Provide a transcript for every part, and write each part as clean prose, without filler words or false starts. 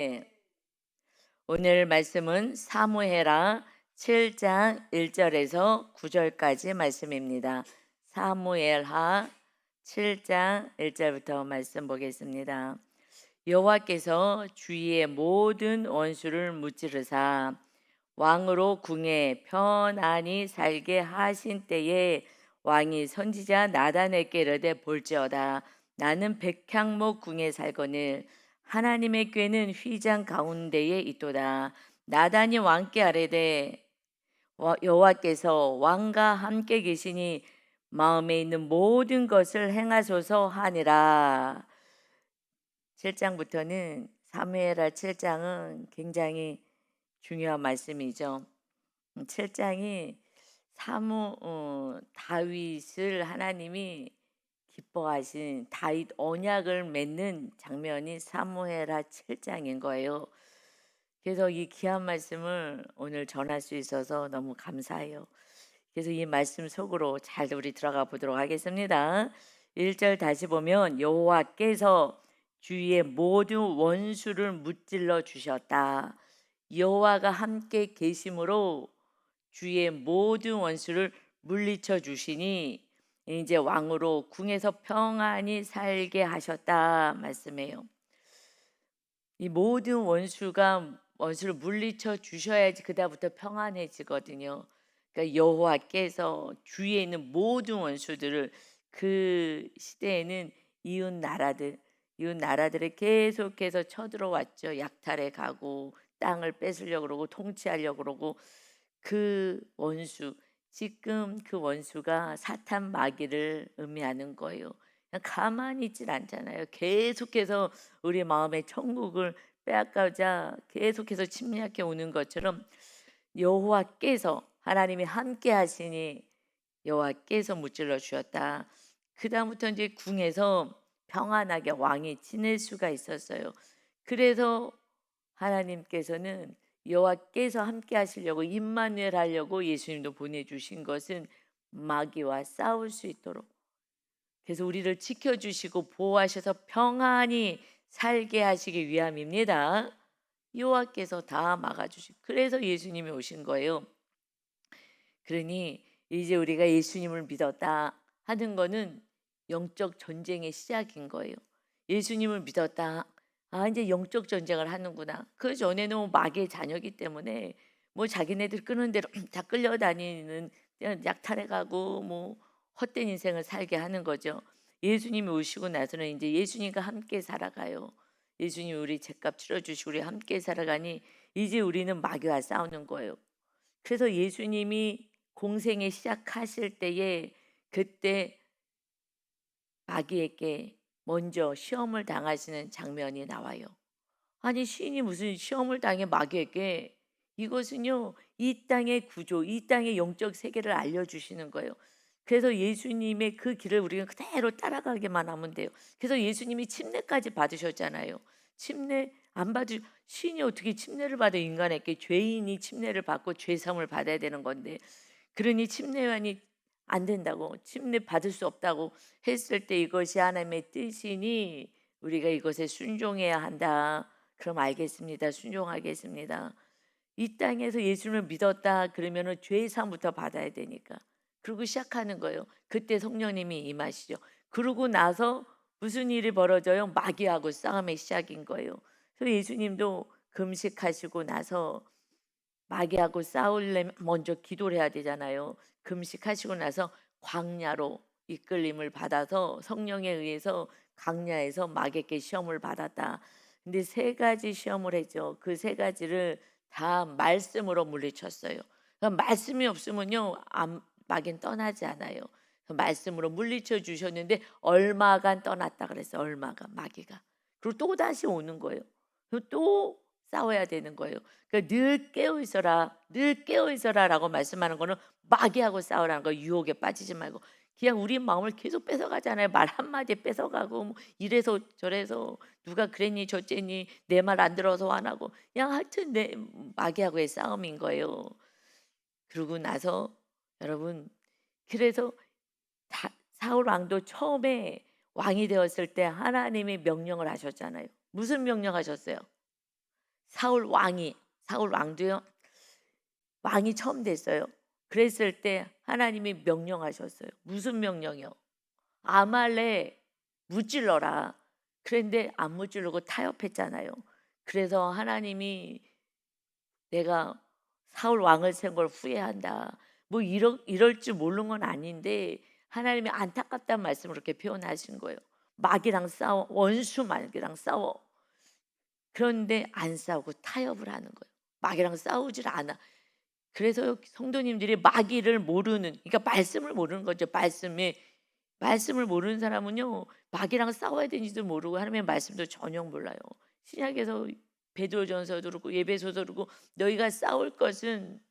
예. 오늘 말씀은 사무엘하 7장 1절에서 9절까지 말씀입니다. 사무엘하 7장 1절부터 말씀 보겠습니다. 여호와께서 주위의 모든 원수를 무찌르사 왕으로 궁에 편안히 살게 하신 때에 왕이 선지자 나단에게 이르되 볼지어다 나는 백향목 궁에 살거늘 하나님의 궤는 휘장 가운데에 있도다. 나단이 왕께 아뢰되 여호와께서 왕과 함께 계시니 마음에 있는 모든 것을 행하소서 하니라. 7장부터는 사무엘하 7장은 굉장히 중요한 말씀이죠. 7장이 다윗을 하나님이 기뻐하신 다윗 언약을 맺는 장면이 사무엘하 7장인 거예요. 그래서 이 귀한 말씀을 오늘 전할 수 있어서 너무 감사해요. 그래서 이 말씀 속으로 잘 우리 들어가 보도록 하겠습니다. 1절 다시 보면 여호와께서 주위의 모든 원수를 무찔러 주셨다. 여호와가 함께 계심으로 주위의 모든 원수를 물리쳐 주시니 이제 왕으로 궁에서 평안히 살게 하셨다 말씀해요. 이 모든 원수를 물리쳐 주셔야지 그다음부터 평안해지거든요. 그러니까 여호와께서 주위에 있는 모든 원수들을 그 시대에는 이웃 나라들을 계속해서 쳐들어왔죠. 약탈해 가고 땅을 뺏으려고 그러고 통치하려고 그러고 그 원수 지금 그 원수가 사탄 마귀를 의미하는 거예요. 그냥 가만히 있질 않잖아요. 계속해서 우리 마음의 천국을 빼앗가자 계속해서 침략해 오는 것처럼 여호와께서 하나님이 함께 하시니 여호와께서 무찔러 주셨다. 그 다음부터 이제 궁에서 평안하게 왕이 지낼 수가 있었어요. 그래서 하나님께서는 여호와께서 함께 하시려고 임마누엘 하려고 예수님도 보내주신 것은 마귀와 싸울 수 있도록, 그래서 우리를 지켜주시고 보호하셔서 평안히 살게 하시기 위함입니다. 여호와께서 다 막아주시고 그래서 예수님이 오신 거예요. 그러니 이제 우리가 예수님을 믿었다 하는 거는 영적 전쟁의 시작인 거예요. 예수님을 믿었다. 아, 이제 영적 전쟁을 하는구나. 그 전에는 마귀의 자녀이기 때문에 뭐 자기네들 끄는 대로 다 끌려다니는, 그냥 약탈해 가고 뭐 헛된 인생을 살게 하는 거죠. 예수님이 오시고 나서는 이제 예수님과 함께 살아가요. 예수님이 우리 죄값 치러주시고 우리 함께 살아가니 이제 우리는 마귀와 싸우는 거예요. 그래서 예수님이 공생에 시작하실 때에 그때 마귀에게 먼저 시험을 당하시는 장면이 나와요. 아니 시인이 무슨 시험을 당해 마귀에게, 이것은요 이 땅의 구조, 이 땅의 영적 세계를 알려주시는 거예요. 그래서 예수님의 그 길을 우리가 그대로 따라가기만 하면 돼요. 그래서 예수님이 침례까지 받으셨잖아요. 침례 안 받으 시인이 어떻게 침례를 받아? 인간에게 죄인이 침례를 받고 죄사함을 받아야 되는 건데, 그러니 침례만이 안 된다고, 침례 받을 수 없다고 했을 때 이것이 하나님의 뜻이니 우리가 이것에 순종해야 한다. 그럼 알겠습니다. 순종하겠습니다. 이 땅에서 예수님을 믿었다 그러면은 죄 사함부터 받아야 되니까. 그리고 시작하는 거예요. 그때 성령님이 임하시죠. 그러고 나서 무슨 일이 벌어져요? 마귀하고 싸움의 시작인 거예요. 그래서 예수님도 금식하시고 나서 마귀하고 싸우려면 먼저 기도를 해야 되잖아요. 금식하시고 나서 광야로 이끌림을 받아서 성령에 의해서 광야에서 마귀에게 시험을 받았다. 근데 세 가지 시험을 했죠. 그 세 가지를 다 말씀으로 물리쳤어요. 그러니까 말씀이 없으면요, 마귀는 떠나지 않아요. 말씀으로 물리쳐 주셨는데 얼마간 떠났다 그랬어요. 얼마간 마귀가. 그리고 또 다시 오는 거예요. 그리고 또 싸워야 되는 거예요. 그러니까 늘 깨어 있어라, 늘 깨어 있어라라고 말씀하는 거는 마귀하고 싸우라는 거. 유혹에 빠지지 말고 그냥 우리 마음을 계속 뺏어가잖아요. 말 한마디에 뺏어가고 뭐 이래서 저래서 누가 그랬니 저랬니 내 말 안 들어서 화나고 그냥 하여튼 내 마귀하고의 싸움인 거예요. 그러고 나서 여러분, 그래서 사울 왕도 처음에 왕이 되었을 때 하나님이 명령을 하셨잖아요. 무슨 명령하셨어요? 사울 왕도요. 왕이 처음 됐어요. 그랬을 때 하나님이 명령하셨어요. 무슨 명령이요? 아말렉 무찔러라. 그런데 안 무찌르고 타협했잖아요. 그래서 하나님이 내가 사울 왕을 세운 걸 후회한다. 뭐 이럴 줄 모르는 건 아닌데 하나님이 안타깝다는 말씀을 그렇게 표현하신 거예요. 마귀랑 싸워, 원수 마귀랑 싸워. 그런데 안 싸우고 타협을 하는 거예요. 마귀랑 싸우질 않아. 그래서 성도님들이 마귀를 모르는, 그러니까 말씀을 모르는 거죠. 말씀을 모르는 사람은요, 마귀랑 싸워야 되는지도 모르고 하나님의 말씀도 전혀 몰라요. 신약에서 베드로전서도 그렇고 예배소서도 그렇고 너희가 싸울 것은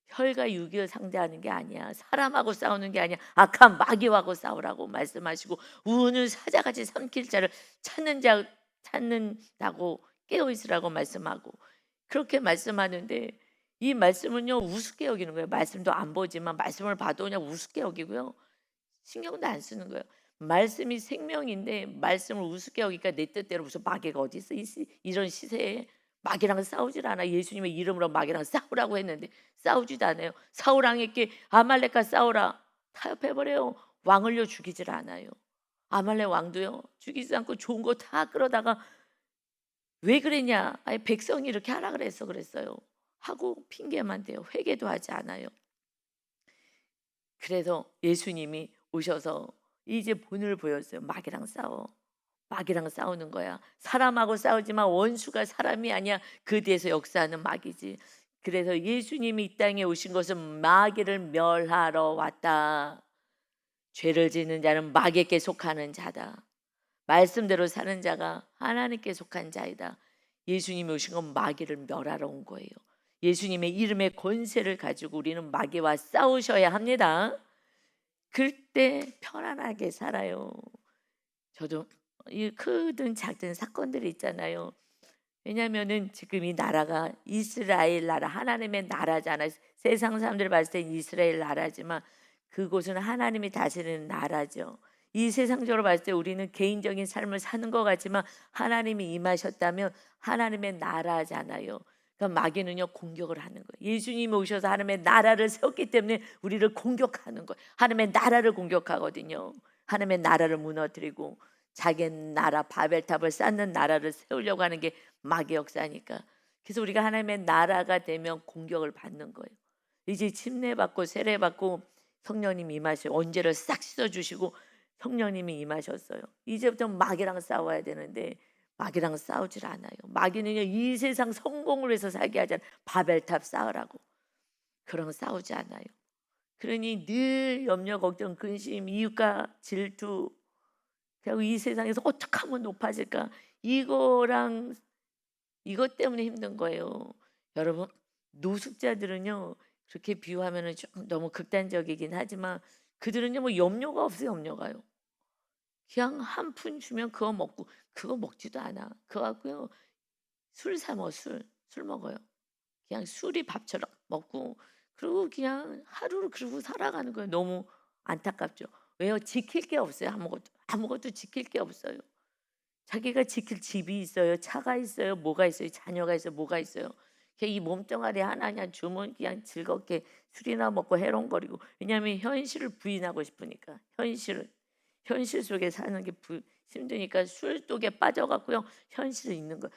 혈과 육을 상대하는 게 아니야. 사람하고 싸우는 게 아니야. 악한 마귀하고 싸우라고 말씀하시고 우는 사자같이 삼킬 자를 찾는다고 깨어 있으라고 말씀하고 그렇게 말씀하는데 이 말씀은요 우습게 여기는 거예요. 말씀도 안 보지만 말씀을 봐도 그냥 우습게 여기고요. 신경도 안 쓰는 거예요. 말씀이 생명인데 말씀을 우습게 여기니까 내 뜻대로 무슨 마귀가 어디 있어? 이런 시세에 마귀랑 싸우질 않아. 예수님의 이름으로 마귀랑 싸우라고 했는데 싸우지도 않아요. 사울 왕에게 아말렉과 싸우라 타협해버려요. 왕을요 죽이질 않아요. 아말렉 왕도요 죽이지 않고 좋은 거 다 끌어다가 왜 그랬냐? 아니 백성이 이렇게 하라 그랬어요. 하고 핑계만 대요. 회개도 하지 않아요. 그래서 예수님이 오셔서 이제 본을 보였어요. 마귀랑 싸워. 마귀랑 싸우는 거야. 사람하고 싸우지만 원수가 사람이 아니야. 그 뒤에서 역사하는 마귀지. 그래서 예수님이 이 땅에 오신 것은 마귀를 멸하러 왔다. 죄를 짓는 자는 마귀에게 속하는 자다. 말씀대로 사는 자가 하나님께 속한 자이다. 예수님이 오신 건 마귀를 멸하러 온 거예요. 예수님의 이름의 권세를 가지고 우리는 마귀와 싸우셔야 합니다. 그때 편안하게 살아요. 저도 이 크든 작든 사건들이 있잖아요. 왜냐하면은 지금 이 나라가 이스라엘 나라 하나님의 나라잖아요. 세상 사람들 봤을 땐 이스라엘 나라지만 그곳은 하나님이 다스리는 나라죠. 이 세상적으로 봤을 때 우리는 개인적인 삶을 사는 것 같지만 하나님이 임하셨다면 하나님의 나라잖아요. 그러니까 마귀는요 공격을 하는 거예요. 예수님이 오셔서 하나님의 나라를 세웠기 때문에 우리를 공격하는 거예요. 하나님의 나라를 공격하거든요. 하나님의 나라를 무너뜨리고 자기 나라 바벨탑을 쌓는 나라를 세우려고 하는 게 마귀 역사니까. 그래서 우리가 하나님의 나라가 되면 공격을 받는 거예요. 이제 침례받고 세례받고 성령님이 임하셔 언제를 싹 씻어주시고 성령님이 임하셨어요. 이제부터 마귀랑 싸워야 되는데 마귀랑 싸우질 않아요. 마귀는요 이 세상 성공을 위해서 살게 하잖아요. 바벨탑 쌓으라고. 그럼 싸우지 않아요. 그러니 늘 염려 걱정 근심 이웃과 질투 그리고 이 세상에서 어떻게 하면 높아질까 이거랑 이것 때문에 힘든 거예요. 여러분 노숙자들은요 그렇게 비유하면은 좀 너무 극단적이긴 하지만 그들은요 뭐 염려가 없어요. 염려가요. 그냥 한 푼 주면 그거 먹고 그거 먹지도 않아. 그거 갖고요 술 사 먹어 술 먹어요. 그냥 술이 밥처럼 먹고 그리고 그냥 하루를 그러고 살아가는 거예요. 너무 안타깝죠. 왜요? 지킬 게 없어요. 아무것도 지킬 게 없어요. 자기가 지킬 집이 있어요. 차가 있어요. 뭐가 있어요. 자녀가 있어요. 뭐가 있어요. 그냥 이 몸뚱아리 하나 그냥 주면 그냥 즐겁게 술이나 먹고 해롱거리고 왜냐하면 현실을 부인하고 싶으니까 현실 속에 사는 게 힘드니까 술 속에 빠져갖고요 현실을 잊는 거.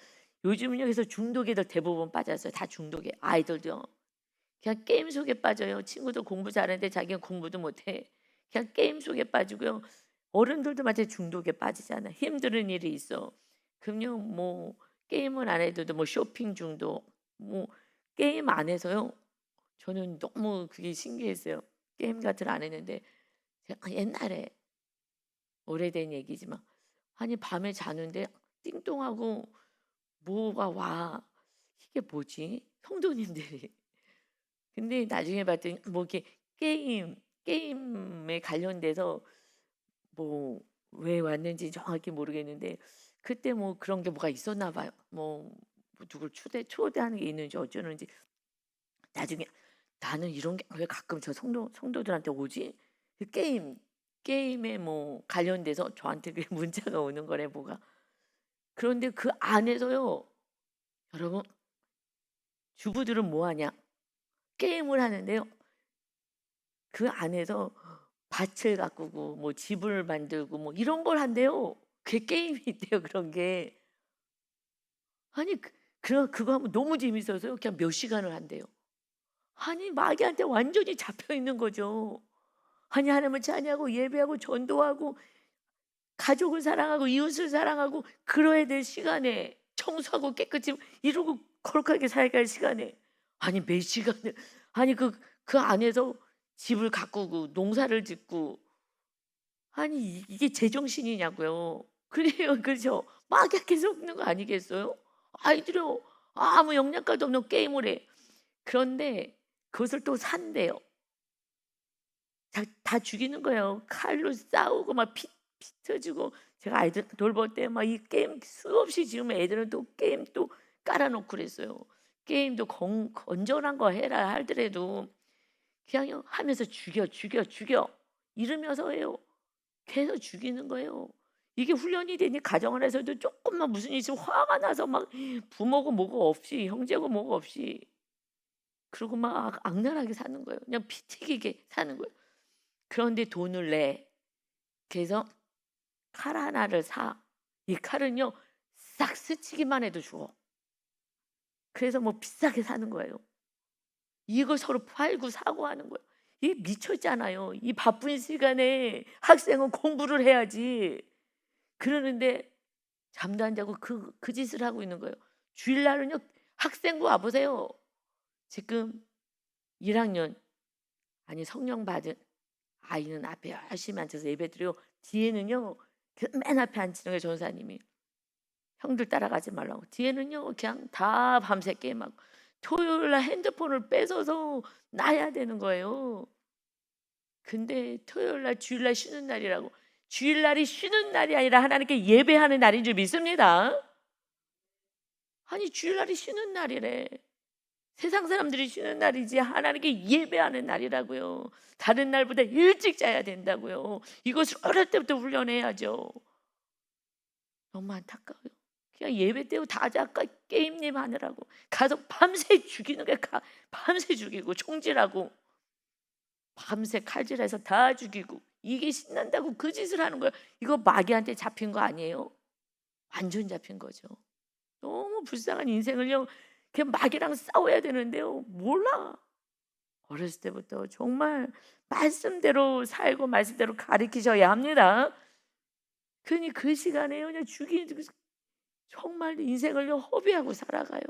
요즘은 여기서 중독에들 대부분 빠졌어요. 다 중독에 아이들도 그냥 게임 속에 빠져요. 친구도 공부 잘하는데 자기는 공부도 못해. 그냥 게임 속에 빠지고요. 어른들도 마치 중독에 빠지잖아. 힘든 일이 있어. 그럼요 뭐 게임은 안 해도 뭐 쇼핑 중독 뭐 게임 안 해서요. 저는 너무 그게 신기했어요. 게임 같은 거 안 했는데 제가 옛날에 오래된 얘기지만 아니 밤에 자는데 띵동하고 뭐가 와. 이게 뭐지? 성도님들이. 근데 나중에 봤더니 뭐 이렇게 게임에 관련돼서 뭐 왜 왔는지 정확히 모르겠는데 그때 뭐 그런 게 뭐가 있었나 봐요. 뭐 누굴 초대하는 게 있는지 어쩌는지 나중에 나는 이런 게 왜 가끔 저 성도들한테 오지? 그 게임에 뭐 관련돼서 저한테 그 문자가 오는 거래 뭐가. 그런데 그 안에서요. 여러분 주부들은 뭐 하냐? 게임을 하는데요. 그 안에서 밭을 가꾸고 뭐 집을 만들고 뭐 이런 걸 한대요. 그게 게임이 있대요, 그런 게. 아니 그거 하면 너무 재밌어서요. 그냥 몇 시간을 한대요. 아니 마귀한테 완전히 잡혀 있는 거죠. 아니 하나님을 찬양하고 예배하고 전도하고 가족을 사랑하고 이웃을 사랑하고 그러야 될 시간에 청소하고 깨끗이 이러고 거룩하게 살아야 할 시간에 아니 몇 시간을 아니 그 안에서 집을 가꾸고 농사를 짓고 아니 이게 제정신이냐고요. 그래요. 그죠? 마귀한테 속는 거 아니겠어요? 아이들은 아무 영양가도 없는 게임을 해. 그런데 그것을 또 산대요. 다 죽이는 거예요. 칼로 싸우고 막 피 터지고 제가 아이들 돌볼 때 막 이 게임 수없이 지으면 애들은 또 게임 또 깔아 놓고 그랬어요. 게임도 건전한 거 해라 하더라도 그냥 하면서 죽여, 죽여, 죽여 이러면서 해요. 계속 죽이는 거예요. 이게 훈련이 되니 가정 안에서도 조금만 무슨 일이 있으면 화가 나서 막 부모고 뭐고 없이 형제고 뭐고 없이 그러고 막 악랄하게 사는 거예요. 그냥 피 튀기게 사는 거예요. 그런데 돈을 내. 그래서 칼 하나를 사. 이 칼은요 싹 스치기만 해도 죽어. 그래서 뭐 비싸게 사는 거예요. 이걸 서로 팔고 사고 하는 거예요. 이게 미쳤잖아요. 이 바쁜 시간에 학생은 공부를 해야지. 그러는데 잠도 안 자고 그 짓을 하고 있는 거예요. 주일날은요 학생부 와보세요. 지금 1학년 아니 성령 받은 아이는 앞에 열심히 앉아서 예배드려요. 뒤에는요 맨 앞에 앉히는 게 전사님이 형들 따라가지 말라고. 뒤에는요 그냥 다 밤새 게임하고 토요일날 핸드폰을 뺏어서 놔야 되는 거예요. 근데 토요일날 주일날 쉬는 날이라고. 주일날이 쉬는 날이 아니라 하나님께 예배하는 날인 줄 믿습니다. 아니 주일날이 쉬는 날이래. 세상 사람들이 쉬는 날이지 하나님께 예배하는 날이라고요. 다른 날보다 일찍 자야 된다고요. 이것을 어릴 때부터 훈련해야죠. 너무 안타까워요. 그냥 예배 때고 다 자까 게임님 하느라고 가서 밤새 죽이는 게 밤새 죽이고 총질하고 밤새 칼질해서 다 죽이고 이게 신난다고 그 짓을 하는 거예요. 이거 마귀한테 잡힌 거 아니에요? 완전 잡힌 거죠. 너무 불쌍한 인생을요. 그냥 마귀랑 싸워야 되는데요. 몰라. 어렸을 때부터 정말 말씀대로 살고 말씀대로 가르치셔야 합니다. 그러니 그 시간에 그냥 정말 인생을 허비하고 살아가요.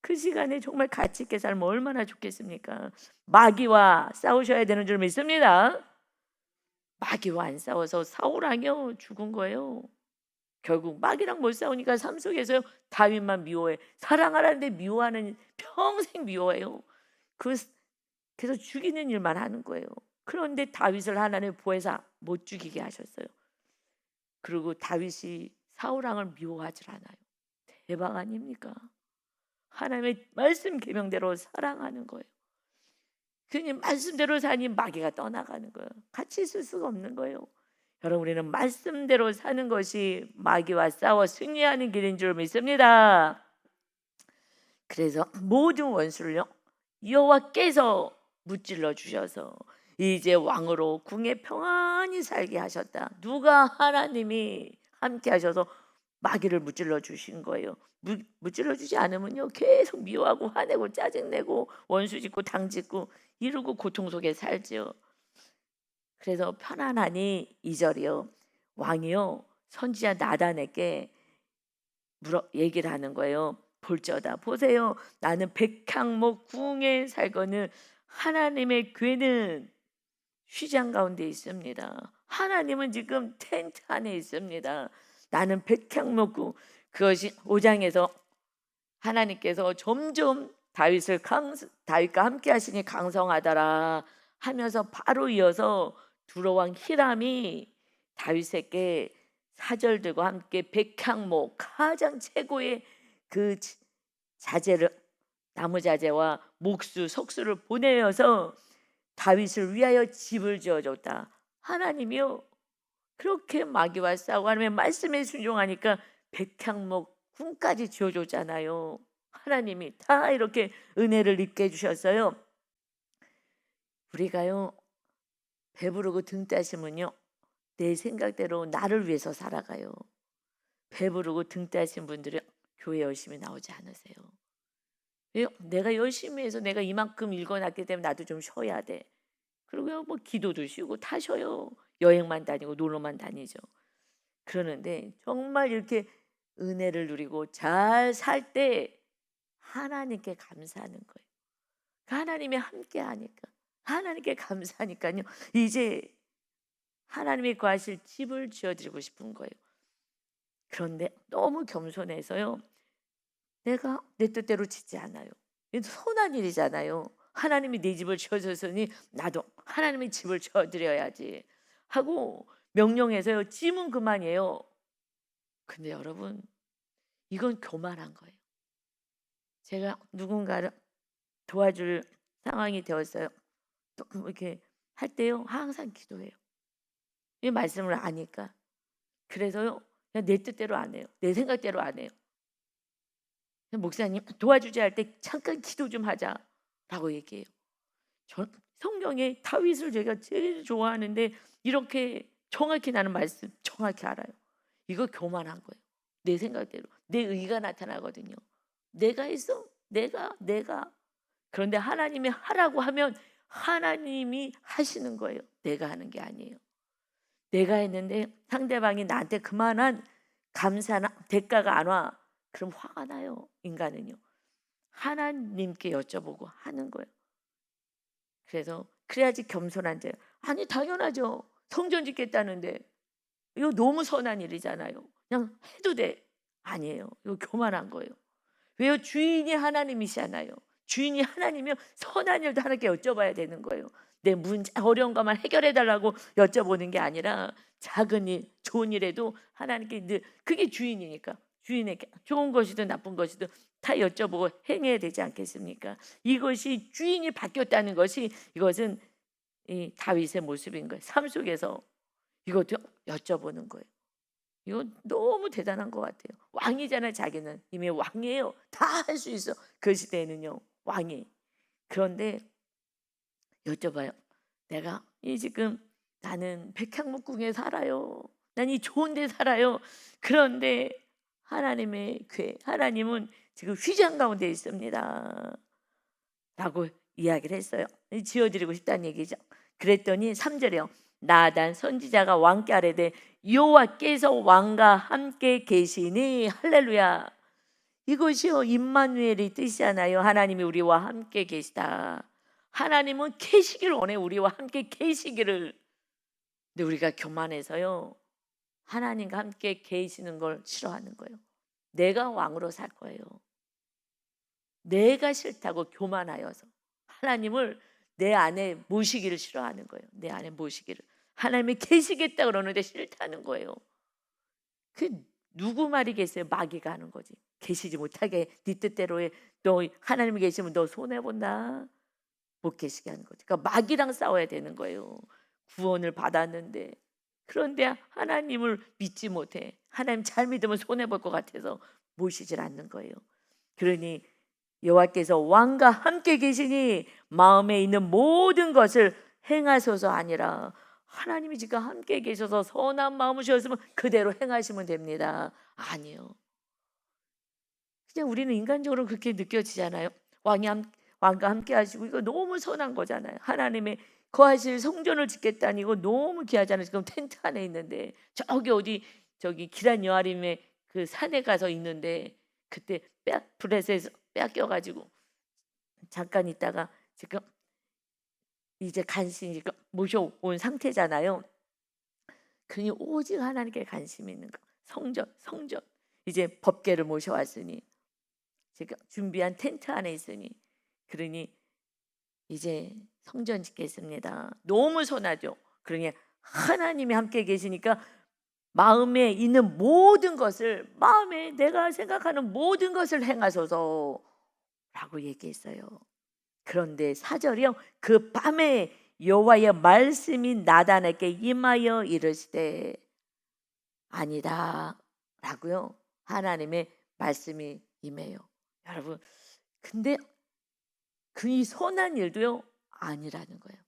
그 시간에 정말 가치 있게 살면 얼마나 좋겠습니까? 마귀와 싸우셔야 되는 줄 믿습니다. 마귀와 안 싸워서 사울왕이요 죽은 거예요. 결국 마귀랑 못 싸우니까 삶 속에서 다윗만 미워해. 사랑하라는데 미워하는 평생 미워해요. 그래서 죽이는 일만 하는 거예요. 그런데 다윗을 하나님 보혜사 못 죽이게 하셨어요. 그리고 다윗이 사울왕을 미워하질 않아요. 대박 아닙니까? 하나님의 말씀 계명대로 사랑하는 거예요. 그냥 말씀대로 사니 마귀가 떠나가는 거예요. 같이 있을 수가 없는 거예요. 여러분 우리는 말씀대로 사는 것이 마귀와 싸워 승리하는 길인 줄 믿습니다. 그래서 모든 원수를요 여호와께서 무찔러 주셔서 이제 왕으로 궁에 평안히 살게 하셨다. 누가? 하나님이 함께 하셔서 마귀를 무찔러 주신 거예요. 무찔러 주지 않으면요 계속 미워하고 화내고 짜증내고 원수 짓고 당 짓고 이러고 고통 속에 살지요. 그래서 편안하니 2절이요 왕이요 선지자 나단에게 얘기를 하는 거예요. 볼지어다 보세요 나는 백향목 궁에 살거늘 하나님의 궤는 휘장 가운데 있습니다. 하나님은 지금 텐트 안에 있습니다. 나는 백향목구. 그것이 5장에서 하나님께서 점점 다윗과 함께 하시니 강성하더라 하면서 바로 이어서 두로왕 히람이 다윗에게 사절들과 함께 백향목 가장 최고의 그 자재를 나무 자재와 목수 석수를 보내어서 다윗을 위하여 집을 지어줬다. 하나님이요 그렇게 마귀와 싸우고 하나님의 말씀에 순종하니까 백향목 궁까지 지어줬잖아요. 하나님이 다 이렇게 은혜를 입게 해주셨어요. 우리가요, 배부르고 등 따시면요, 내 생각대로 나를 위해서 살아가요. 배부르고 등 따신 분들이 교회 열심히 나오지 않으세요. 왜요? 내가 열심히 해서 내가 이만큼 읽어놨기 때문에 나도 좀 쉬어야 돼. 그리고 뭐 기도도 쉬고 다 쉬어요. 여행만 다니고 놀러만 다니죠. 그러는데 정말 이렇게 은혜를 누리고 잘 살 때 하나님께 감사하는 거예요. 하나님이 함께 하니까, 하나님께 감사하니까요, 이제 하나님이 거하실 집을 지어드리고 싶은 거예요. 그런데 너무 겸손해서요, 내가 내 뜻대로 짓지 않아요. 이거 선한 일이잖아요. 하나님이 내 집을 지어줬으니 나도 하나님의 집을 지어드려야지 하고 명령해서요, 짐은 그만이에요. 근데 여러분, 이건 교만한 거예요. 제가 누군가를 도와줄 상황이 되었어요. 또 이렇게 할 때요, 항상 기도해요. 이 말씀을 아니까. 그래서요, 그냥 내 뜻대로 안 해요. 내 생각대로 안 해요. 목사님 도와주지 할 때 잠깐 기도 좀 하자라고 얘기해요. 전 성경에 다윗을 제가 제일 좋아하는데 이렇게 정확히 나는 말씀 정확히 알아요. 이거 교만한 거예요. 내 생각대로 내 의가 나타나거든요. 내가 했어, 내가. 그런데 하나님이 하라고 하면 하나님이 하시는 거예요. 내가 하는 게 아니에요. 내가 했는데 상대방이 나한테 그만한 감사나 대가가 안 와. 그럼 화가 나요. 인간은요. 하나님께 여쭤보고 하는 거예요. 그래서 그래야지 겸손한 자예요. 아니 당연하죠. 성전 짓겠다는데 이거 너무 선한 일이잖아요. 그냥 해도 돼. 아니에요. 이거 교만한 거예요. 왜요? 주인이 하나님이시잖아요. 주인이 하나님이면 선한 일도 하나님께 여쭤봐야 되는 거예요. 내 문제 어려운 것만 해결해 달라고 여쭤보는 게 아니라 작은 일, 좋은 일에도 하나님께 늘 그게 주인이니까 주인에게 좋은 것이든 나쁜 것이든 다 여쭤보고 행해야 되지 않겠습니까? 이것이 주인이 바뀌었다는 것이 이것은 이 다윗의 모습인 거예요. 삶 속에서 이것도 여쭤보는 거예요. 이거 너무 대단한 것 같아요. 왕이잖아요. 자기는 이미 왕이에요. 다 할 수 있어. 그 시대에는요, 왕이. 그런데 여쭤봐요. 내가 이 지금 나는 백향목궁에 살아요. 난 이 좋은 데 살아요. 그런데 하나님의 궤, 하나님은 지금 휘장 가운데 있습니다. 라고 이야기를 했어요. 지어드리고 싶다는 얘기죠. 그랬더니 3절에요. 나단 선지자가 왕께 아뢰되 여호와께서 왕과 함께 계시니 할렐루야. 이것이요 임마누엘의 뜻이잖아요. 하나님이 우리와 함께 계시다. 하나님은 계시기를 원해. 우리와 함께 계시기를. 근데 우리가 교만해서요, 하나님과 함께 계시는 걸 싫어하는 거예요. 내가 왕으로 살 거예요. 내가 싫다고 교만하여서 하나님을 내 안에 모시기를 싫어하는 거예요. 내 안에 모시기를. 하나님이 계시겠다 그러는데 싫다는 거예요. 그 누구 말이겠어요? 마귀가 하는 거지. 계시지 못하게 네 뜻대로 해. 너 하나님이 계시면 너 손해본다. 못 계시게 하는 거지. 그러니까 마귀랑 싸워야 되는 거예요. 구원을 받았는데 그런데 하나님을 믿지 못해. 하나님 잘 믿으면 손해볼 것 같아서 모시질 않는 거예요. 그러니 여호와께서 왕과 함께 계시니 마음에 있는 모든 것을 행하소서 아니라 하나님이 지금 함께 계셔서 선한 마음이셨으면 그대로 행하시면 됩니다. 아니요. 그냥 우리는 인간적으로 그렇게 느껴지잖아요. 왕과 함께 하시고 이거 너무 선한 거잖아요. 하나님의 거하실 성전을 짓겠다니 이거 너무 귀하잖아요. 지금 텐트 안에 있는데 저기 기란 여아림의 그 산에 가서 있는데 그때 브레스에서 뺏겨가지고 잠깐 있다가 지금 이제 간신히 모셔온 상태잖아요. 그러니 오직 하나님께 관심이 있는 거. 성전. 이제 법궤를 모셔왔으니 지금 준비한 텐트 안에 있으니 그러니 이제 성전 짓겠습니다. 너무 선하죠. 그러니 하나님이 함께 계시니까 마음에 있는 모든 것을 마음에 내가 생각하는 모든 것을 행하소서 라고 얘기했어요. 그런데 4절이요. 그 밤에 여호와의 말씀이 나단에게 임하여 이르시되 아니다 라고요. 하나님의 말씀이 임해요. 여러분, 근데 그 이 선한 일도요 아니라는 거예요.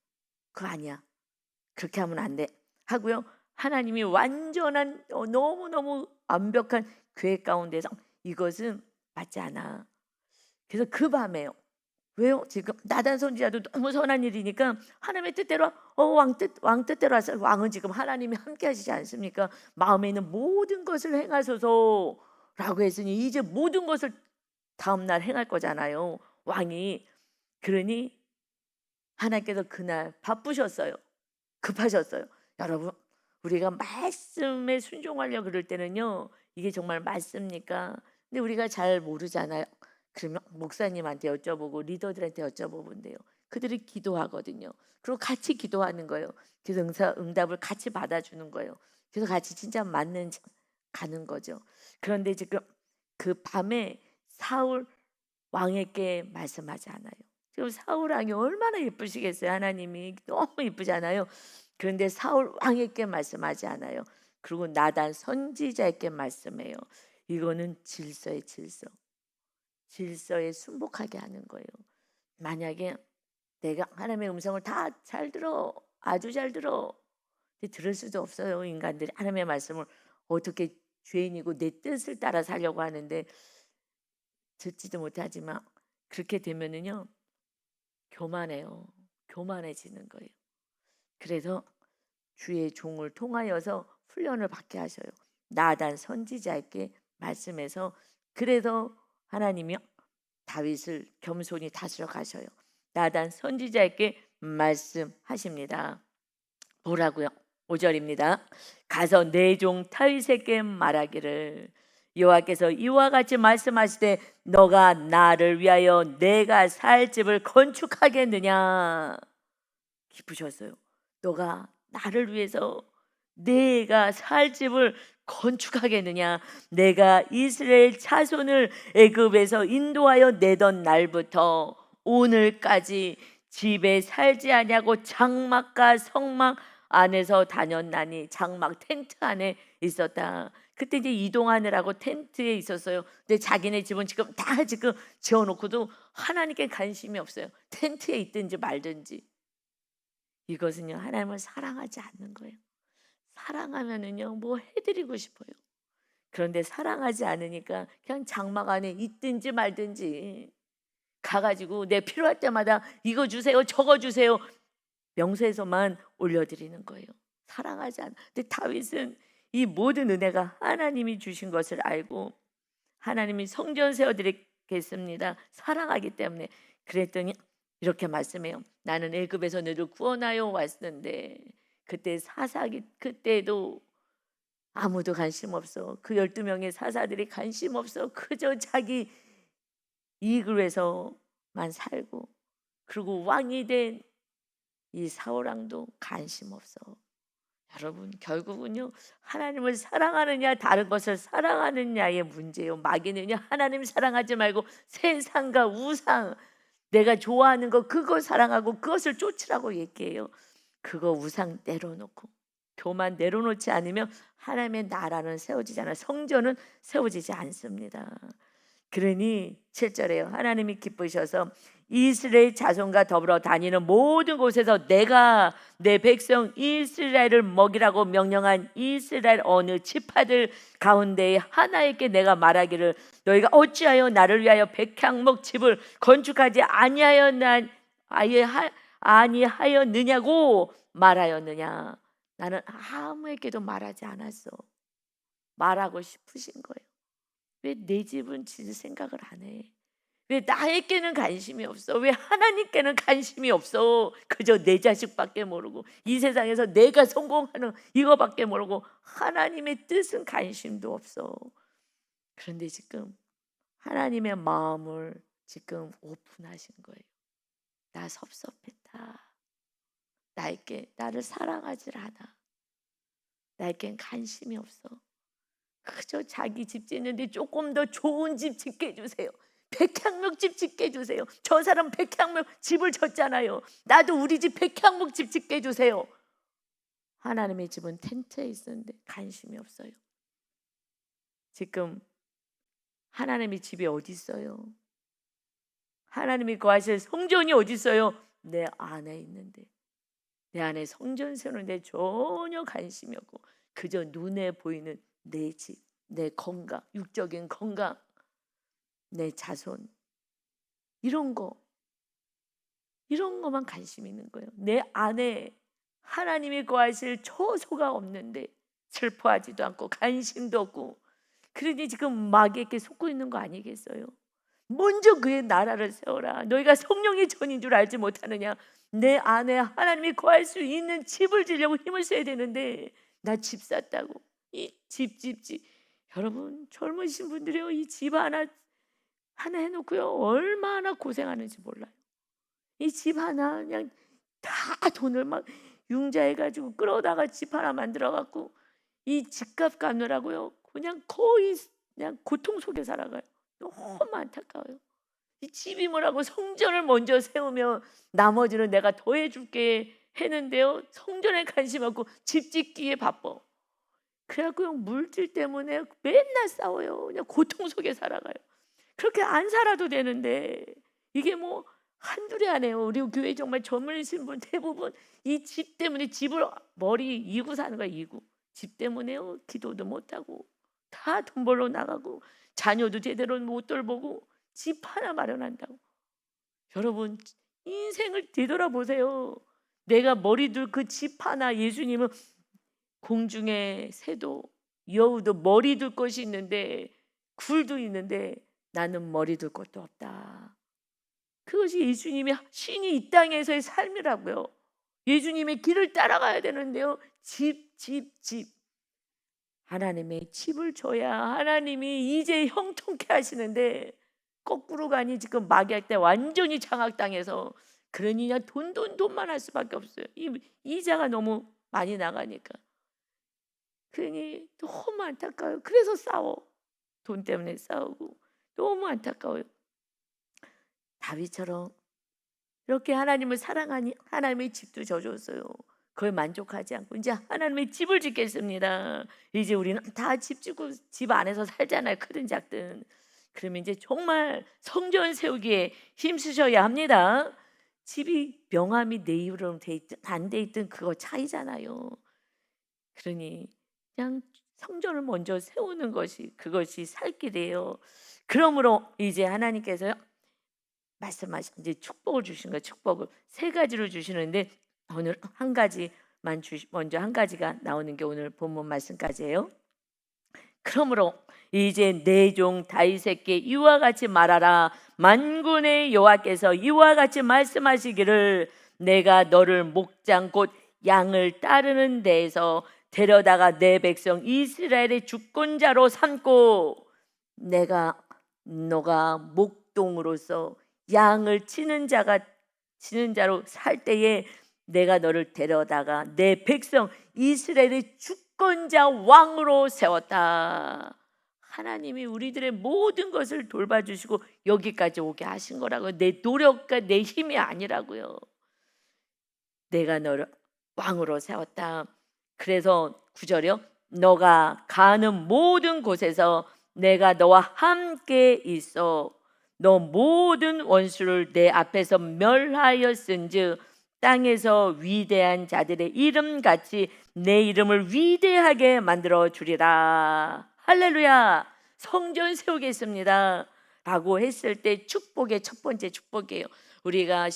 그거 아니야. 그렇게 하면 안 돼. 하고요. 하나님이 완전한 너무너무 완벽한 계획 가운데서 이것은 맞지 않아. 그래서 그 밤에요. 왜요? 지금 나단 선지자도 너무 선한 일이니까 하나님의 뜻대로 왕 뜻대로 하세요. 왕은 지금 하나님이 함께 하시지 않습니까? 마음에 있는 모든 것을 행하소서라고 했으니 이제 모든 것을 다음 날 행할 거잖아요. 왕이. 그러니 하나님께서 그날 바쁘셨어요. 급하셨어요. 여러분, 우리가 말씀에 순종하려고 그럴 때는요. 이게 정말 맞습니까? 근데 우리가 잘 모르잖아요. 그러면 목사님한테 여쭤보고 리더들한테 여쭤보는데요. 그들이 기도하거든요. 그리고 같이 기도하는 거예요. 그래서 응답을 같이 받아주는 거예요. 그래서 같이 진짜 맞는지 가는 거죠. 그런데 지금 그 밤에 사울 왕에게 말씀하지 않아요. 지금 사울 왕이 얼마나 예쁘시겠어요. 하나님이 너무 예쁘잖아요. 그런데 사울 왕에게 말씀하지 않아요. 그리고 나단 선지자에게 말씀해요. 이거는 질서의 질서. 질서에 순복하게 하는 거예요. 만약에 내가 하나님의 음성을 다 잘 들어, 아주 잘 들어. 근데 들을 수도 없어요. 인간들이 하나님의 말씀을 어떻게 죄인이고 내 뜻을 따라 살려고 하는데 듣지도 못하지만 그렇게 되면은요 교만해요. 교만해지는 거예요. 그래서 주의 종을 통하여서 훈련을 받게 하셔요. 나단 선지자에게 말씀해서 그래서 하나님이 다윗을 겸손히 다스려 가셔요. 나단 선지자에게 말씀하십니다. 뭐라고요? 5절입니다. 가서 내 종 다윗에게 말하기를 여호와께서 이와 같이 말씀하시되 너가 나를 위하여 내가 살 집을 건축하겠느냐. 기쁘셨어요. 너가 나를 위해서 내가 살 집을 건축하겠느냐. 내가 이스라엘 자손을 애굽에서 인도하여 내던 날부터 오늘까지 집에 살지 아니하고 장막과 성막 안에서 다녔나니. 장막 텐트 안에 있었다. 그때 이제 이동하느라고 텐트에 있었어요. 근데 자기네 집은 지금 다 지금 지어놓고도 하나님께 관심이 없어요. 텐트에 있든지 말든지. 이것은요 하나님을 사랑하지 않는 거예요. 사랑하면은요 뭐 해드리고 싶어요. 그런데 사랑하지 않으니까 그냥 장막 안에 있든지 말든지 가가지고 내 필요할 때마다 이거 주세요 저거 주세요 명세에서만 올려드리는 거예요. 사랑하지 않아. 근데 다윗은 이 모든 은혜가 하나님이 주신 것을 알고 하나님이 성전 세워드리겠습니다 사랑하기 때문에. 그랬더니 이렇게 말씀해요. 나는 애굽에서 너를 구원하여 왔는데 그때 사사기 그때도 아무도 관심 없어. 그 12명의 사사들이 관심 없어. 그저 자기 이익을 위해서만 살고. 그리고 왕이 된 이 사울왕도 관심 없어. 여러분 결국은요 하나님을 사랑하느냐 다른 것을 사랑하느냐의 문제예요. 마귀는요 하나님 사랑하지 말고 세상과 우상 내가 좋아하는 거 그거 사랑하고 그것을 쫓으라고 얘기해요. 그거 우상 내려놓고 교만 내려놓지 않으면 하나님의 나라는 세워지지 않아요. 성전은 세워지지 않습니다. 그러니 7절에요. 하나님이 기쁘셔서 이스라엘 자손과 더불어 다니는 모든 곳에서 내가 내 백성 이스라엘을 먹이라고 명령한 이스라엘 어느 지파들 가운데 하나에게 내가 말하기를 너희가 어찌하여 나를 위하여 백향목 집을 건축하지 아니하였느냐고 말하였느냐. 나는 아무에게도 말하지 않았어. 말하고 싶으신 거예요. 왜 내 집은 질 생각을 안 해? 왜 나에게는 관심이 없어? 왜 하나님께는 관심이 없어? 그저 내 자식밖에 모르고 이 세상에서 내가 성공하는 이거밖에 모르고 하나님의 뜻은 관심도 없어. 그런데 지금 하나님의 마음을 지금 오픈하신 거예요. 나 섭섭했다. 나를 사랑하지 않아. 나에겐 관심이 없어. 그저 자기 집 짓는데 조금 더 좋은 집 짓게 해주세요. 백향목 집 짓게 해주세요. 저 사람 백향목 집을 졌잖아요. 나도 우리 집 백향목 집 짓게 해주세요. 하나님의 집은 텐트에 있었는데 관심이 없어요. 지금 하나님의 집이 어디 있어요? 하나님이 거하실 성전이 어디 있어요? 내 안에 있는데, 내 안에 성전 세우는데 전혀 관심이 없고 그저 눈에 보이는 내 집, 내 건강, 육적인 건강, 내 자손, 이런 거만 관심 있는 거예요. 내 안에 하나님이 거하실 처소가 없는데 슬퍼하지도 않고 관심도 없고, 그러니 지금 마귀에게 속고 있는 거 아니겠어요? 먼저 그의 나라를 세워라. 너희가 성령의 전인 줄 알지 못하느냐? 내 안에 하나님이 거할 수 있는 집을 지려고 힘을 써야 되는데, 나 집 샀다고 이 집. 여러분 젊으신 분들이요, 이 집 하나 해놓고요 얼마나 고생하는지 몰라요. 이 집 하나 그냥 다 돈을 막 융자해가지고 끌어다가 집 하나 만들어갖고 이 집값 갚느라고요 그냥 거의 그냥 고통 속에 살아가요. 너무 안타까워요. 이 집이 뭐라고, 성전을 먼저 세우면 나머지는 내가 더 해줄게 했는데요, 성전에 관심 없고 집 짓기에 바빠. 그래갖고 물질 때문에 맨날 싸워요. 그냥 고통 속에 살아가요. 그렇게 안 살아도 되는데 이게 뭐 한둘이 아니에요. 우리 교회 정말 젊으신 분 대부분 이 집 때문에 집을 머리 이고 사는 거야. 이고 집 때문에요 기도도 못하고 다 돈 벌러 나가고 자녀도 제대로 못 돌보고 집 하나 마련한다고. 여러분 인생을 되돌아보세요. 내가 머리 둘 그 집 하나, 예수님은 공중의 새도 여우도 머리 둘 곳이 있는데 굴도 있는데 나는 머리 둘 곳도 없다. 그것이 예수님이 신이 이 땅에서의 삶이라고요. 예수님의 길을 따라가야 되는데요, 집. 하나님의 집을 줘야 하나님이 이제 형통케 하시는데 거꾸로 가니 지금 마귀할 때 완전히 장악당해서, 그러니 그냥 돈만 할 수밖에 없어요. 이자가 너무 많이 나가니까. 그러니 너무 안타까워요. 그래서 싸워. 돈 때문에 싸우고 너무 안타까워요. 다윗처럼 이렇게 하나님을 사랑하니 하나님의 집도 져줬어요. 그걸 만족하지 않고 이제 하나님의 집을 짓겠습니다. 이제 우리는 다 집 짓고 집 안에서 살잖아요. 크든 작든. 그러면 이제 정말 성전 세우기에 힘쓰셔야 합니다. 집이 명함이 내 이름으로 돼 있든 안 돼 있든 그거 차이잖아요. 그러니 그냥 성전을 먼저 세우는 것이, 그것이 살 길이에요. 그러므로 이제 하나님께서 말씀하신 이제 축복을 주신 거예요. 축복을 세 가지로 주시는데 오늘 한 가지만 먼저 한 가지가 나오는 게 오늘 본문 말씀까지예요. 그러므로 이제 내 종 다윗에게 이와 같이 말하라. 만군의 여호와께서 이와 같이 말씀하시기를, 내가 너를 목장 곧 양을 따르는 데에서 데려다가 내 백성 이스라엘의 주권자로 삼고, 너가 목동으로서 양을 치는 자로 살 때에 내가 너를 데려다가 내 백성 이스라엘의 주권자 왕으로 세웠다. 하나님이 우리들의 모든 것을 돌봐주시고 여기까지 오게 하신 거라고요. 내 노력과 내 힘이 아니라고요. 내가 너를 왕으로 세웠다. 그래서 9절이요. 너가 가는 모든 곳에서 내가 너와 함께 있어 너 모든 원수를 내 앞에서 멸하였은즉 땅에서 위대한 자들의 이름같이 내 이름을 위대하게 만들어 주리라. 할렐루야. 성전 세우겠습니다 라고 했을 때 축복의 첫 번째 축복이에요. 우리가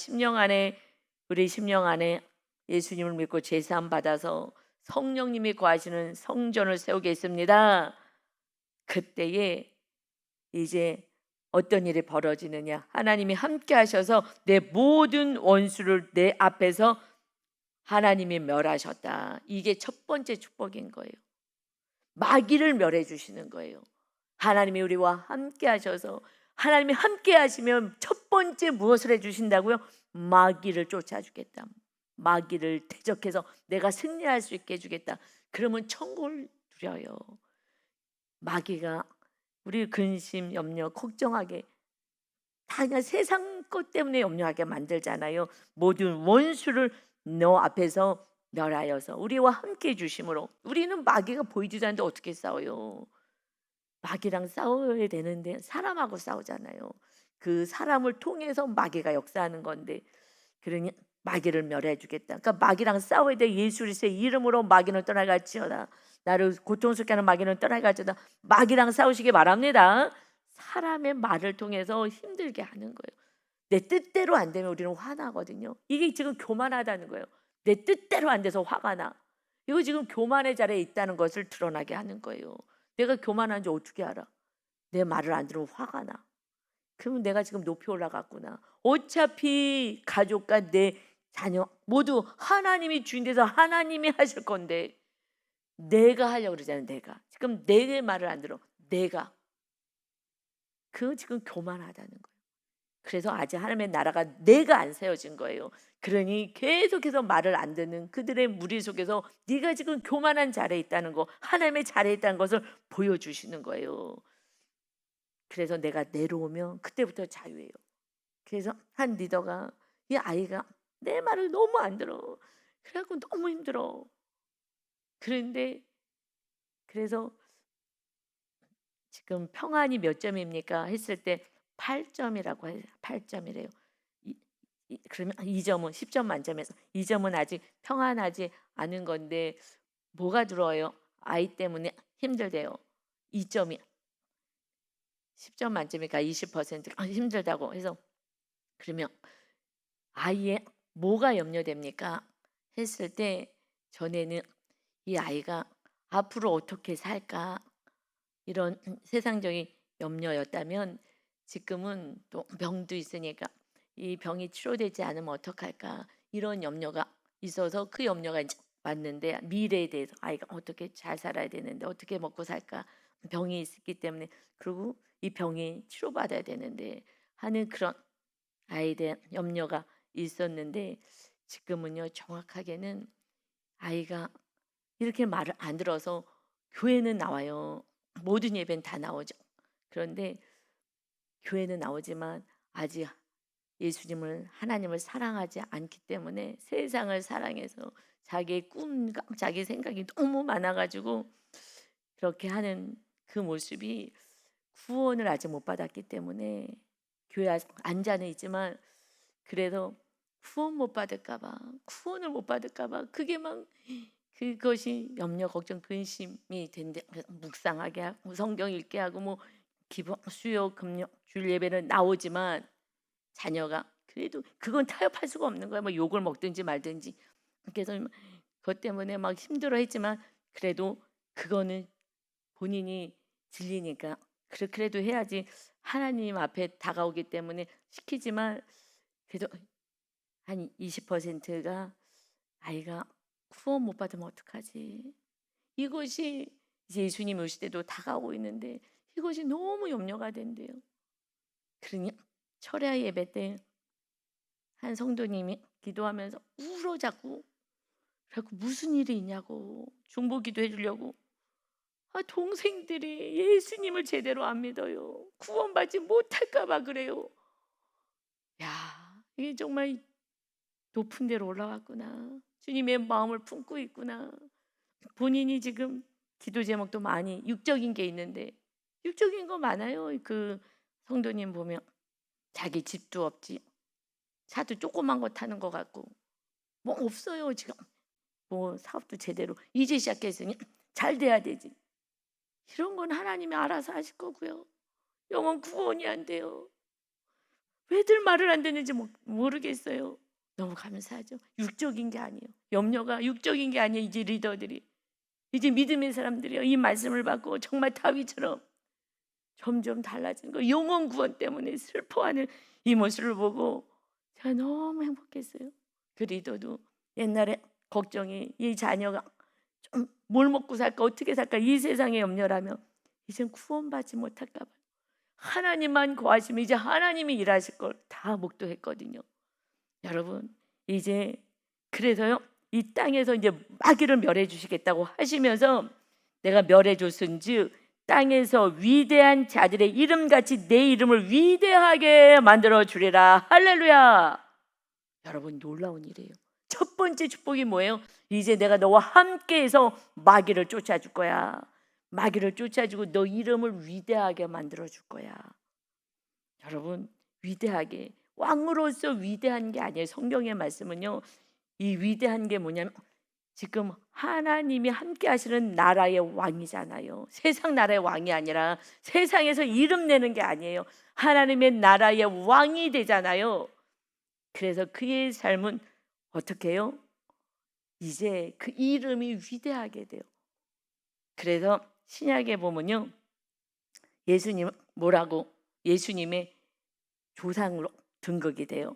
우리 심령 안에 예수님을 믿고 제사함 받아서 성령님이 거하시는 성전을 세우겠습니다. 그때에 이제 어떤 일이 벌어지느냐, 하나님이 함께 하셔서 내 모든 원수를 내 앞에서 하나님이 멸하셨다. 이게 첫 번째 축복인 거예요. 마귀를 멸해 주시는 거예요. 하나님이 우리와 함께 하셔서, 하나님이 함께 하시면 첫 번째 무엇을 해 주신다고요? 마귀를 쫓아주겠다. 마귀를 대적해서 내가 승리할 수 있게 해주겠다. 그러면 천국을 누려요. 마귀가 우리 근심, 염려, 걱정하게 다 그냥 세상 것 때문에 염려하게 만들잖아요. 모든 원수를 너 앞에서 멸하여서 우리와 함께 해주심으로, 우리는 마귀가 보이지도 않는데 어떻게 싸워요? 마귀랑 싸워야 되는데 사람하고 싸우잖아요. 그 사람을 통해서 마귀가 역사하는 건데, 그러니 마귀를 멸해 주겠다. 그러니까 마귀랑 싸워야 돼. 예수 그리스도의 이름으로 마귀는 떠나갈지어다. 나를 고통스럽게 하는 마귀는 떠나갈지어다. 마귀랑 싸우시기 바랍니다. 사람의 말을 통해서 힘들게 하는 거예요. 내 뜻대로 안 되면 우리는 화나거든요. 이게 지금 교만하다는 거예요. 내 뜻대로 안 돼서 화가 나. 이거 지금 교만의 자리에 있다는 것을 드러나게 하는 거예요. 내가 교만한지 어떻게 알아? 내 말을 안 들으면 화가 나. 그러면 내가 지금 높이 올라갔구나. 어차피 가족과 내 자녀 모두 하나님이 주인 돼서 하나님이 하실 건데 내가 하려고 그러잖아요. 내가 지금 내 말을 안 들어. 내가 그거 지금 교만하다는 거예요. 그래서 아직 하나님의 나라가 내가 안 세워진 거예요. 그러니 계속해서 말을 안 듣는 그들의 무리 속에서 네가 지금 교만한 자리에 있다는 거, 하나님의 자리에 있다는 것을 보여주시는 거예요. 그래서 내가 내려오면 그때부터 자유예요. 그래서 한 리더가 이 아이가 내 말을 너무 안 들어. 그래갖고 너무 힘들어. 그런데 그래서 지금 평안이 몇 점입니까? 했을 때 8점이라고 해요. 8점이래요. 그러면 2점은 10점 만점에서 2점은 아직 평안하지 않은 건데 뭐가 들어요? 아이 때문에 힘들대요. 2점이 10점 만점이니까 20% 힘들다고 해서 그러면 아이의 뭐가 염려됩니까? 했을 때 전에는 이 아이가 앞으로 어떻게 살까 이런 세상적인 염려였다면 지금은 또 병도 있으니까 이 병이 치료되지 않으면 어떡할까 이런 염려가 있어서 그 염려가 이제 맞는데 미래에 대해서 아이가 어떻게 잘 살아야 되는데 어떻게 먹고 살까 병이 있기 때문에 그리고 이 병이 치료받아야 되는데 하는 그런 아이에 대한 염려가 있었는데 지금은요 정확하게는 아이가 이렇게 말을 안 들어서 교회는 나와요. 모든 예배는 다 나오죠. 그런데 교회는 나오지만 아직 예수님을 하나님을 사랑하지 않기 때문에 세상을 사랑해서 자기의 꿈과 자기 생각이 너무 많아가지고 그렇게 하는 그 모습이 구원을 아직 못 받았기 때문에 교회 앉아는 있지만 그래도 구원 못 받을까봐 구원을 못 받을까봐 그게 막 그것이 염려 걱정 근심이 된대. 묵상하게 하고 성경 읽게 하고 뭐 기본 수요 금요 주일 예배는 나오지만 자녀가 그래도 그건 타협할 수가 없는 거야. 뭐 욕을 먹든지 말든지. 그래서 그것 때문에 막 힘들어했지만 그래도 그거는 본인이 진리니까 그래도 해야지 하나님 앞에 다가오기 때문에 시키지만 그래도 한 20%가 아이가 구원 못 받으면 어떡하지? 이것이 이제 예수님 오실 때도 다가오고 있는데 이것이 너무 염려가 된대요. 그러니 철야 예배 때 한 성도님이 기도하면서 울어 자꾸 그래갖고 무슨 일이 있냐고 중보기도 해주려고 동생들이 예수님을 제대로 안 믿어요. 구원받지 못할까 봐 그래요. 야 이게 정말 높은 데로 올라왔구나. 주님의 마음을 품고 있구나. 본인이 지금 기도 제목도 많이 육적인 게 있는데 육적인 거 많아요. 그 성도님 보면 자기 집도 없지. 차도 조그만 거 타는 거 같고 뭐 없어요 지금. 뭐 사업도 제대로 이제 시작했으니 잘 돼야 되지. 이런 건 하나님이 알아서 하실 거고요. 영혼 구원이 안 돼요. 왜들 말을 안 듣는지 모르겠어요. 너무 감사하죠. 육적인 게 아니에요. 염려가 육적인 게 아니에요. 이제 리더들이 이제 믿음의 사람들이요 이 말씀을 받고 정말 다윗처럼 점점 달라지는 거. 영혼 구원 때문에 슬퍼하는 이 모습을 보고 제가 너무 행복했어요. 그 리더도 옛날에 걱정이 이 자녀가 좀 뭘 먹고 살까 어떻게 살까 이 세상의 염려라면 이젠 구원받지 못할까 봐 하나님만 구하시면 이제 하나님이 일하실 걸 다 목도했거든요. 여러분 이제 그래서요 이 땅에서 이제 마귀를 멸해 주시겠다고 하시면서 내가 멸해 줬은즉 땅에서 위대한 자들의 이름같이 내 이름을 위대하게 만들어 주리라. 할렐루야. 여러분 놀라운 일이에요. 첫 번째 축복이 뭐예요? 이제 내가 너와 함께해서 마귀를 쫓아줄 거야. 마귀를 쫓아주고 너 이름을 위대하게 만들어 줄 거야. 여러분 위대하게, 왕으로서 위대한 게 아니에요. 성경의 말씀은요, 이 위대한 게 뭐냐면 지금 하나님이 함께 하시는 나라의 왕이잖아요. 세상 나라의 왕이 아니라 세상에서 이름 내는 게 아니에요. 하나님의 나라의 왕이 되잖아요. 그래서 그의 삶은 어떻게 해요? 이제 그 이름이 위대하게 돼요. 그래서 신약에 보면요, 예수님 뭐라고? 예수님의 조상으로 등극이 돼요.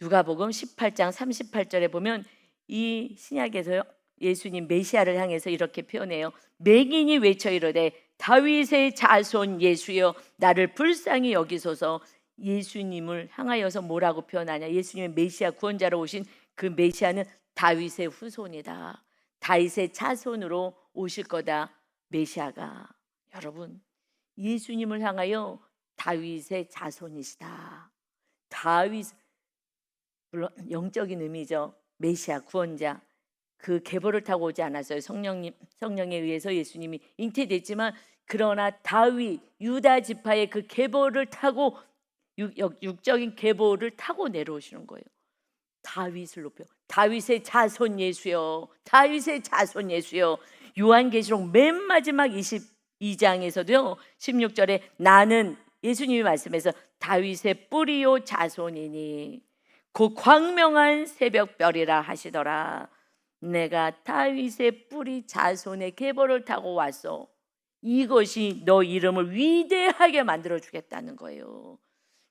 누가복음 18장 38절에 보면 이 신약에서요, 예수님 메시아를 향해서 이렇게 표현해요. 맹인이 외쳐 이르되 다윗의 자손 예수여 나를 불쌍히 여기소서. 예수님을 향하여서 뭐라고 표현하냐? 예수님의 메시아 구원자로 오신 그 메시아는 다윗의 후손이다. 다윗의 자손으로 오실 거다. 메시아가. 여러분, 예수님을 향하여 다윗의 자손이시다. 다윗, 물론 영적인 의미죠. 메시아 구원자. 그 계보를 타고 오지 않았어요. 성령에 의해서 예수님이 잉태됐지만, 그러나 다윗 유다 지파의 그 계보를 타고, 육적인 계보를 타고 내려오시는 거예요. 다윗을 높여 다윗의 자손 예수여, 다윗의 자손 예수여. 요한계시록 맨 마지막 22장에서도요 16절에 나는, 예수님이 말씀해서 다윗의 뿌리요 자손이니 그 광명한 새벽별이라 하시더라. 내가 다윗의 뿌리 자손의 계보를 타고 왔어. 이것이 너 이름을 위대하게 만들어 주겠다는 거예요.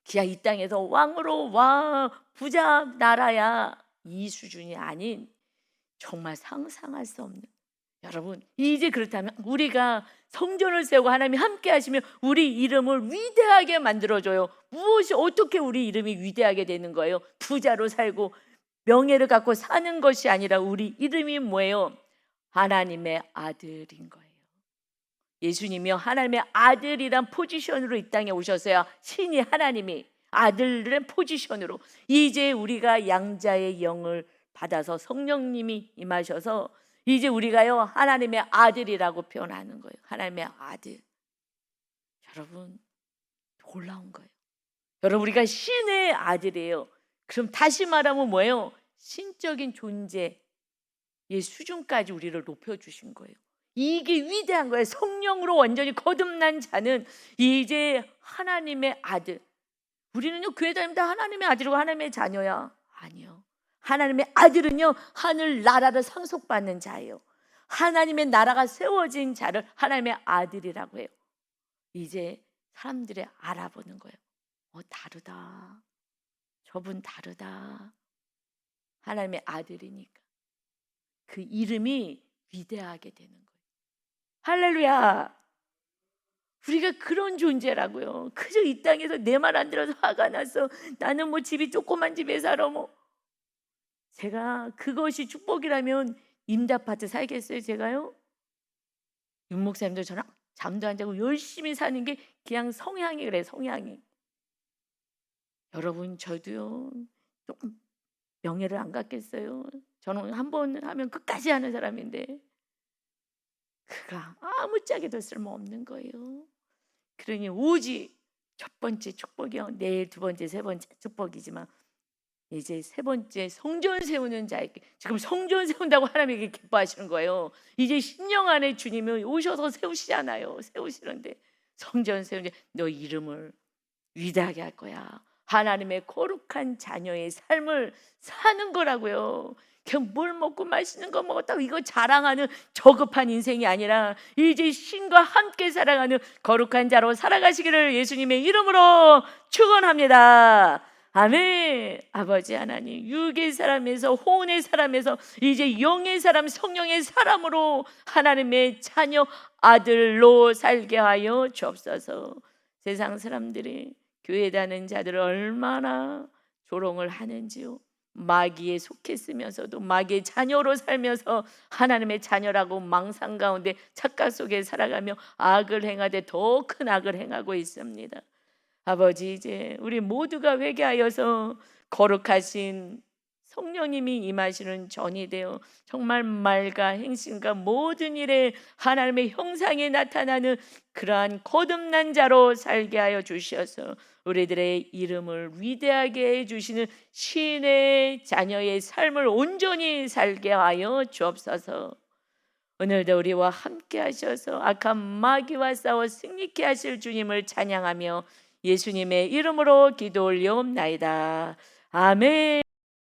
기아 이 땅에서 왕으로 와 부자 나라야, 이 수준이 아닌 정말 상상할 수 없는. 여러분, 이제 그렇다면 우리가 성전을 세우고 하나님이 함께 하시면 우리 이름을 위대하게 만들어줘요. 무엇이 어떻게 우리 이름이 위대하게 되는 거예요? 부자로 살고 명예를 갖고 사는 것이 아니라 우리 이름이 뭐예요? 하나님의 아들인 거예요. 예수님이요 하나님의 아들이란 포지션으로 이 땅에 오셨어요. 신이 하나님이 아들이란 포지션으로. 이제 우리가 양자의 영을 받아서 성령님이 임하셔서 이제 우리가요 하나님의 아들이라고 표현하는 거예요. 하나님의 아들. 여러분, 놀라운 거예요. 여러분, 우리가 신의 아들이에요. 그럼 다시 말하면 뭐예요? 신적인 존재의 수준까지 우리를 높여주신 거예요. 이게 위대한 거예요. 성령으로 완전히 거듭난 자는 이제 하나님의 아들. 우리는요 교회 다니면서 하나님의 아들이고 하나님의 자녀야. 아니요, 하나님의 아들은요 하늘 나라를 상속받는 자예요. 하나님의 나라가 세워진 자를 하나님의 아들이라고 해요. 이제 사람들이 알아보는 거예요. 다르다, 저분 다르다. 하나님의 아들이니까 그 이름이 위대하게 되는 거예요. 할렐루야. 우리가 그런 존재라고요. 그저 이 땅에서 내 말 안 들어서 화가 나서 나는 뭐 집이 조그만 집에 살아 뭐. 제가 그것이 축복이라면 임대아파트 살겠어요 제가요? 윤 목사님도 저랑 잠도 안 자고 열심히 사는 게 그냥 성향이 그래, 성향이. 여러분, 저도요 조금 명예를 안 갖겠어요. 저는 한 번 하면 끝까지 하는 사람인데 그가 아무짝에도 쓸모없는 거예요. 그러니 오직 첫 번째 축복이요, 내일 두 번째 세 번째 축복이지만 이제 세 번째 성전 세우는 자에게, 지금 성전 세운다고 하나님에게 기뻐하시는 거예요. 이제 신령 안에 주님이 오셔서 세우시잖아요. 세우시는데 성전 세우는데 너 이름을 위대하게 할 거야. 하나님의 거룩한 자녀의 삶을 사는 거라고요. 그냥 뭘 먹고 맛있는 거 먹었다고 이거 자랑하는 저급한 인생이 아니라 이제 신과 함께 살아가는 거룩한 자로 살아가시기를 예수님의 이름으로 축원합니다. 아멘. 아버지 하나님, 육의 사람에서 혼의 사람에서 이제 영의 사람, 성령의 사람으로 하나님의 자녀 아들로 살게 하여 주옵소서. 세상 사람들이 교회 다니는 자들을 얼마나 조롱을 하는지요. 마귀에 속했으면서도 마귀의 자녀로 살면서 하나님의 자녀라고 망상 가운데 착각 속에 살아가며 악을 행하되 더 큰 악을 행하고 있습니다. 아버지, 이제 우리 모두가 회개하여서 거룩하신 성령님이 임하시는 전이 되어 정말 말과 행실과 모든 일에 하나님의 형상이 나타나는 그러한 거듭난 자로 살게 하여 주셔서 우리들의 이름을 위대하게 해주시는 신의 자녀의 삶을 온전히 살게 하여 주옵소서. 오늘도 우리와 함께 하셔서 악한 마귀와 싸워 승리케 하실 주님을 찬양하며 예수님의 이름으로 기도 올려옵나이다. 아멘.